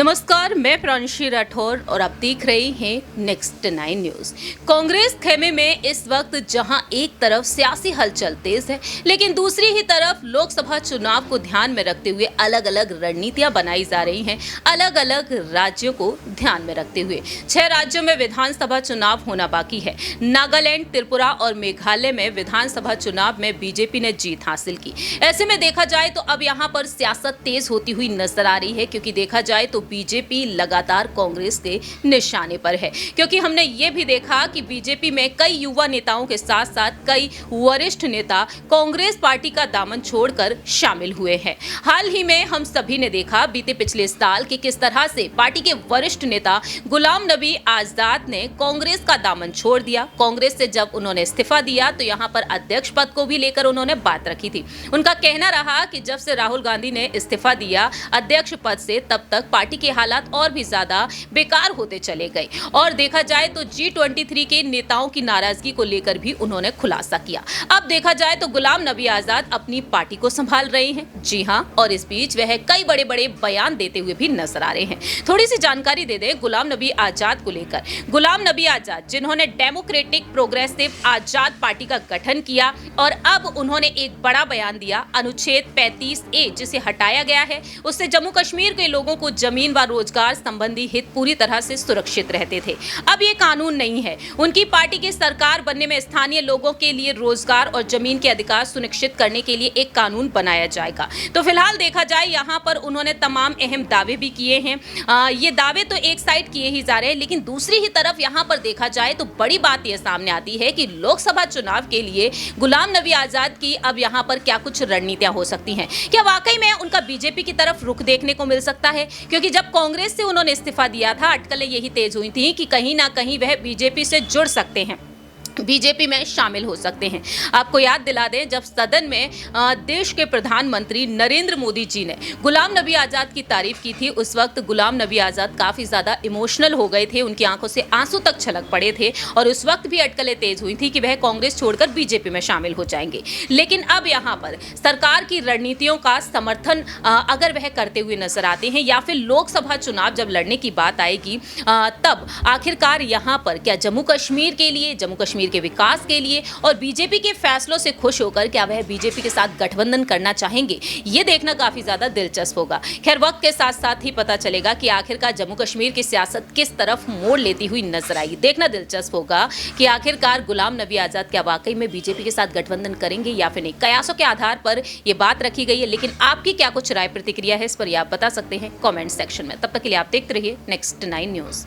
नमस्कार, मैं प्रांशी राठौर और आप देख रहे हैं नेक्स्ट 9 न्यूज। कांग्रेस खेमे में इस वक्त जहां एक तरफ सियासी हलचल तेज है, लेकिन दूसरी ही तरफ लोकसभा चुनाव को ध्यान में रखते हुए अलग अलग रणनीतियां बनाई जा रही हैं। अलग अलग राज्यों को ध्यान में रखते हुए 6 राज्यों में विधानसभा चुनाव होना बाकी है। नागालैंड, त्रिपुरा और मेघालय में विधानसभा चुनाव में बीजेपी ने जीत हासिल की। ऐसे में देखा जाए तो अब यहाँ पर सियासत तेज होती हुई नजर आ रही है, क्योंकि देखा जाए तो बीजेपी लगातार कांग्रेस के निशाने पर है। क्योंकि हमने ये भी देखा कि बीजेपी में कई युवा नेताओं के साथ साथ कई वरिष्ठ नेता कांग्रेस पार्टी का दामन छोड़कर शामिल हुए हैं। हाल ही में हम सभी ने देखा बीते पिछले साल कि किस तरह से पार्टी के वरिष्ठ नेता गुलाम नबी आजाद ने कांग्रेस का दामन छोड़ दिया। कांग्रेस से जब उन्होंने इस्तीफा दिया तो यहाँ पर अध्यक्ष पद को भी लेकर उन्होंने बात रखी थी। उनका कहना रहा कि जब से राहुल गांधी ने इस्तीफा दिया अध्यक्ष पद से, तब तक पार्टी के हालात और भी ज्यादा बेकार होते चले गए। और देखा जाए तो G23 के नेताओं की नाराजगी को लेकर भी उन्होंने खुलासा किया। अब देखा जाए तो गुलाम नबी आजाद अपनी पार्टी को संभाल रहे हैं। जी हां, और इस बीच वह कई बड़े बड़े बयान देते हुए भी नजर आ रहे हैं। थोड़ी सी जानकारी दे दें गुलाम नबी आजाद को लेकर। गुलाम नबी आजाद जिन्होंने डेमोक्रेटिक प्रोग्रेसिव आजाद पार्टी का गठन किया और अब उन्होंने एक बड़ा बयान दिया। अनुच्छेद 35A जिसे हटाया गया है, उससे जम्मू कश्मीर के लोगों को जमीन व रोजगार संबंधी हित पूरी तरह से सुरक्षित रहते थे। अब ये कानून नहीं है। उनकी पार्टी की सरकार बनने में स्थानीय लोगों के लिए रोजगार और जमीन के अधिकार सुनिश्चित करने के लिए एक कानून बनाया जाएगा। तो फिलहाल देखा जाए यहाँ पर उन्होंने तमाम अहम दावे भी किए हैं। ये दावे तो एक साइड किए ही जा रहे हैं, लेकिन दूसरी ही तरफ यहाँ पर देखा जाए तो बड़ी बात यह सामने आती है कि लोकसभा चुनाव के लिए गुलाम नबी आजाद की अब यहाँ पर क्या कुछ रणनीतियां हो सकती हैं। क्या वाकई में उनका बीजेपी की तरफ रुख देखने को मिल सकता है? क्योंकि जब कांग्रेस से उन्होंने इस्तीफा दिया था, अटकलें यही तेज हुई थी कि कहीं ना कहीं वह बीजेपी से जुड़ सकते हैं, बीजेपी में शामिल हो सकते हैं। आपको याद दिला दें, जब सदन में देश के प्रधानमंत्री नरेंद्र मोदी जी ने गुलाम नबी आजाद की तारीफ की थी, उस वक्त गुलाम नबी आजाद काफी ज्यादा इमोशनल हो गए थे। उनकी आंखों से आंसू तक छलक पड़े थे और उस वक्त भी अटकलें तेज हुई थी कि वह कांग्रेस छोड़कर बीजेपी में शामिल हो जाएंगे। लेकिन अब यहाँ पर सरकार की रणनीतियों का समर्थन अगर वह करते हुए नजर आते हैं या फिर लोकसभा चुनाव जब लड़ने की बात आएगी, तब आखिरकार यहाँ पर क्या जम्मू कश्मीर के लिए, जम्मू कश्मीर के विकास के लिए और बीजेपी के फैसलों से खुश होकर क्या वह बीजेपी के साथ गठबंधन करना चाहेंगे, ये देखना काफी ज्यादा दिलचस्प होगा। खैर, वक्त के साथ साथ ही पता चलेगा कि आखिरकार जम्मू कश्मीर की सियासत किस तरफ मोड़ लेती हुई नजर आएगी। देखना दिलचस्प होगा कि आखिरकार गुलाम नबी आजाद क्या वाकई में बीजेपी के साथ गठबंधन करेंगे या फिर नहीं। कयासों के आधार पर यह बात रखी गई है, लेकिन आपकी क्या कुछ राय प्रतिक्रिया है इस पर आप बता सकते हैं कॉमेंट सेक्शन में। तब तक के लिए आप देखते रहिए नेक्स्ट 9 न्यूज।